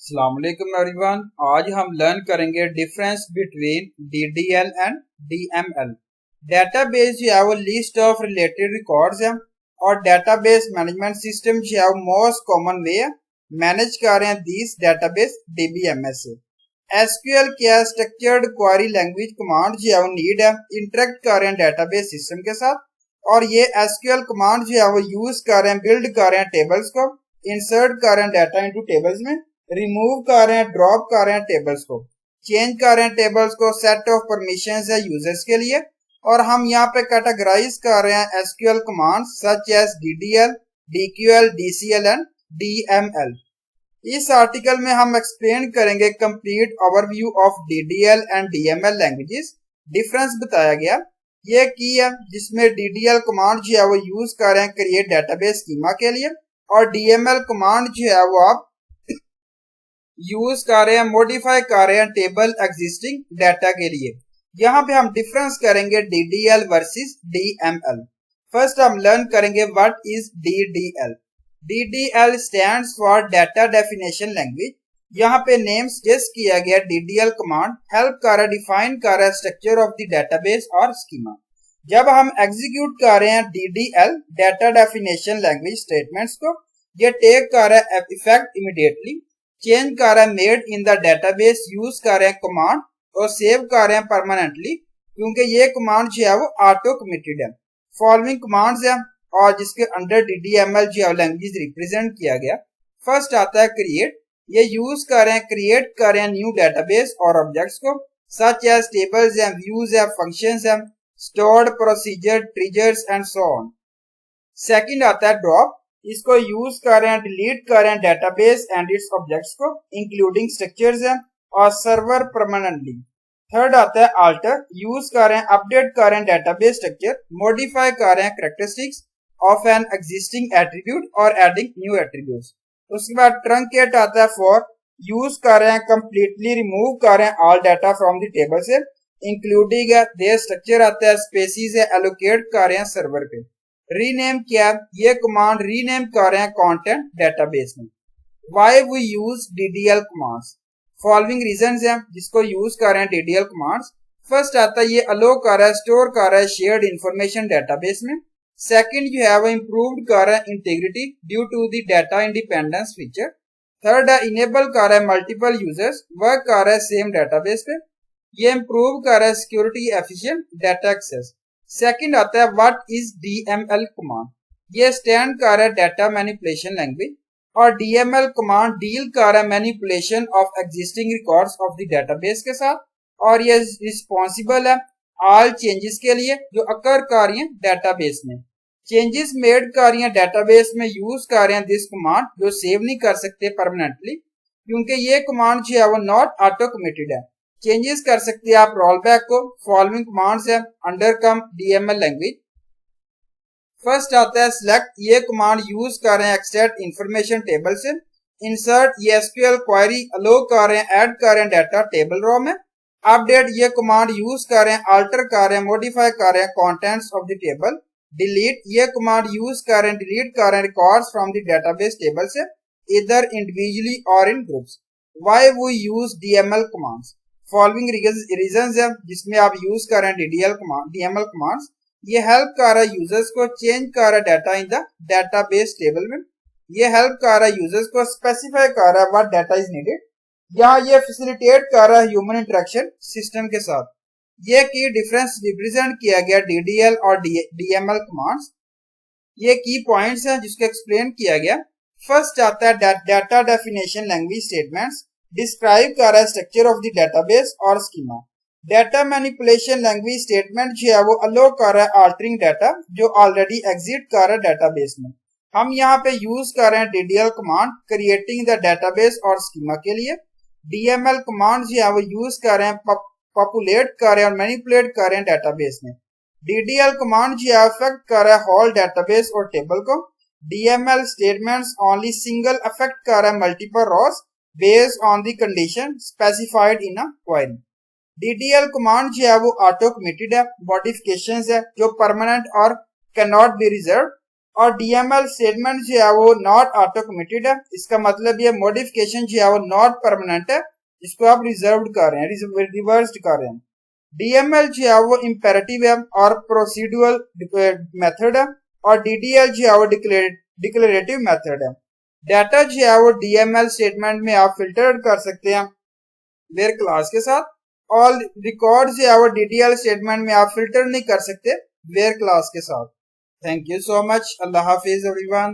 अस्सलामुअलैकुम एवरीवन। आज हम लर्न करेंगे difference between DDL and DML। Database जो है वो लिस्ट ऑफ रिलेटेड रिकॉर्ड्स है और डेटाबेस मैनेजमेंट सिस्टम जो है वो मोस्ट कॉमन वे है मैनेज कर रहे हैं दिस डेटाबेस DBMS से। SQL क्या स्ट्रक्चर्ड क्वेरी लैंग्वेज कमांड जो है वो नीड है इंटरेक्ट कर रहे हैं डेटाबेस सिस्टम के साथ, और ये SQL कमांड जो है वो यूज कर रहे हैं, बिल्ड कर रहे हैं टेबल्स को, इंसर्ट कर रहे हैं डाटा इनटू टेबल्स में, रिमूव कर रहे हैं, ड्रॉप कर रहे हैं टेबल्स को, चेंज कर रहे हैं टेबल्स को, सेट ऑफ परमिशंस है यूजर्स के लिए। और हम यहाँ पे कैटेगराइज कर रहे हैं SQL commands such as DDL, DQL, DCL and DML। इस आर्टिकल में हम एक्सप्लेन करेंगे complete overview of DDL and DML languages. Difference बताया गया ये की है जिसमें DDL कमांड जो है वो यूज कर रहे हैं क्रिएट डेटाबेस स्कीमा के लिए, और DML कमांड जो है वो आप यूज कर रहे हैं, मॉडिफाई कर रहे हैं टेबल एग्जिस्टिंग डाटा के लिए। यहाँ पे हम डिफरेंस करेंगे DDL वर्सेस DML। फर्स्ट हम लर्न करेंगे what is DDL। DDL stands for data definition language. यहाँ पे नेम सजेस्ट किया गया DDL कमांड हेल्प कर रहा है, डिफाइन कर रहा है स्ट्रक्चर ऑफ द डाटाबेस और स्कीमा। जब हम एग्जीक्यूट कर रहे हैं DDL data definition language statements को, ये टेक कर रहा है इफेक्ट इमीडिएटली, चेंज कर रहे हैं made in the database, use कर रहे हैं कमांड और सेव कर रहे हैं परमानेंटली, क्योंकि ये कमांड जो है वो ऑटो कमिटेड है। फॉलोइंग कमांड्स है और जिसके अंडर DDML जो है लैंग्वेज रिप्रेजेंट किया गया। फर्स्ट आता है क्रिएट। ये यूज कर रहे हैं, क्रिएट कर रहे हैं न्यू डेटाबेस और ऑब्जेक्ट्स को सच एज टेबल्स है, व्यूज है, फंक्शंस है, stored, procedure, triggers and so on. Second आता है ड्रॉप। इसको यूज कर रहे हैं, डिलीट कर रहे हैं डेटाबेस एंड इट्स ऑब्जेक्ट्स को इंक्लूडिंग स्ट्रक्चर्स है और सर्वर परमानेंटली। थर्ड आता है अल्टर। यूज कर रहे हैं, अपडेट कर रहे हैं डेटाबेस स्ट्रक्चर, मॉडिफाई कर रहे हैं characteristics of an existing attribute और एडिंग न्यू एट्रीब्यूट्स। उसके बाद ट्रंकेट आता है फॉर। यूज कर रहे हैं, कंप्लीटली रिमूव कर रहे हैं all data from the table से इंक्लूडिंग है देयर स्ट्रक्चर आता है, स्पेसिस है, एलोकेट कर रहे हैं सर्वर पे। रीनेम क्या, ये कमांड रीनेम कर रहे हैं कंटेंट डेटाबेस में। Why we use DDL commands. Following reasons हैं जिसको यूज कर रहे हैं DDL कमांड्स। फर्स्ट आता है ये अलो कर रहा है, स्टोर कर रहा है शेयर्ड इंफॉर्मेशन डेटाबेस में। सेकंड जो है वो इंप्रूव्ड कर रहा है integrity due to the data independence feature. Third है इनेबल कर रहा है मल्टीपल यूजर्स वर्क कर रहा है सेम डेटाबेस पे। ये इंप्रूव कर रहा है security efficient data access. Second आता है व्हाट इज DML कमांड। ये स्टैंड कर रहा है डाटा मैनिपुलेशन लैंग्वेज, और DML कमांड डील कर रहा है manipulation of existing records of the database के साथ, और ये रिस्पॉन्सिबल है ऑल चेंजेस के लिए जो अकर कर रही हैं डेटाबेस में। चेंजेस मेड कर रही हैं डेटाबेस में यूज कर रहे हैं दिस कमांड, जो सेव नहीं कर सकते परमानेंटली क्योंकि ये कमांड जो है वो नॉट ऑटो कमिटेड है। चेंजेस कर सकते हैं आप रोल बैक को। फॉलोइंग कमांड्स है अंडर कम DML लैंग्वेज। फर्स्ट आता है सिलेक्ट। ये कमांड यूज कर रहे हैं एक्सट्रैक्ट इंफॉर्मेशन टेबल से। इंसर्ट, ये SQL क्वेरी अलो कर रहे हैं, ऐड कर रहे हैं डाटा टेबल रो में। अपडेट, ये कमांड यूज कर रहे हैं, अल्टर कर रहे हैं, मॉडिफाई कर रहे हैं contents of the table. Delete, ये कमांड यूज कर रहे हैं, डिलीट कर रहे हैं records from the database table से इधर इंडिविजुअली और in groups. Why we use DML commands. Following reasons है जिसमें आप यूज कर रहे हैं DML कमांड्स। ये हेल्प कर रहा है यूजर्स को चेंज कर रहा है data in the database table में। ये हेल्प कर रहा है यूजर्स को स्पेसिफाई कर रहा है व्हाट डाटा इज नीडेड। यहाँ ये फैसिलिटेट कर रहा है ह्यूमन इंटरेक्शन सिस्टम के साथ। ये की डिफरेंस रिप्रेजेंट किया गया DDL और DML कमांड्स। ये की पॉइंट्स हैं जिसको एक्सप्लेन किया गया। फर्स्ट आता है data definition language statements. Describe कर रहा है स्ट्रक्चर ऑफ द डेटाबेस और schema. Data manipulation language statement जो है वो अलो कर रहा है अल्टरिंग डाटा जो ऑलरेडी एग्जिस्ट कर रहा है डेटाबेस में। हम यहाँ पे यूज कर रहे हैं DDL command creating the database और स्कीमा के लिए। DML कमांड जो है वो यूज कर रहे हैं पॉपुलेट कर रहे हैं और मैनिपुलेट कर रहे हैं डेटाबेस में। DDL कमांड जो है अफेक्ट कर रहा है होल डेटाबेस और टेबल को। DML statements only single affect कर रहा है multiple rows based on the condition specified in a query। DDL command जो है वो ऑटो कमिटेड है, मॉडिफिकेशंस है जो परमानेंट और कैन नॉट बी रिजर्व, और डीएमएल स्टेटमेंट जो है वो नॉट ऑटो कमिटेड है। इसका मतलब ये मॉडिफिकेशन जो है वो नॉट परमानेंट है, इसको आप रिजर्व कर रहे हैं, रिवर्स्ड कर रहे हैं। डीएमएल जो है वो इंपेरेटिव है और प्रोसीड्यूरल मेथड है, और डीडीएल जो है वो डिक्लेरेटिव मेथड है। डाटा जो है वो डीएमएल स्टेटमेंट में आप फिल्टर कर सकते हैं वेयर क्लास के साथ, और रिकॉर्ड जो है वो डीडीएल स्टेटमेंट में आप फिल्टर नहीं कर सकते वेयर क्लास के साथ। Thank you so much. Allah Hafiz everyone.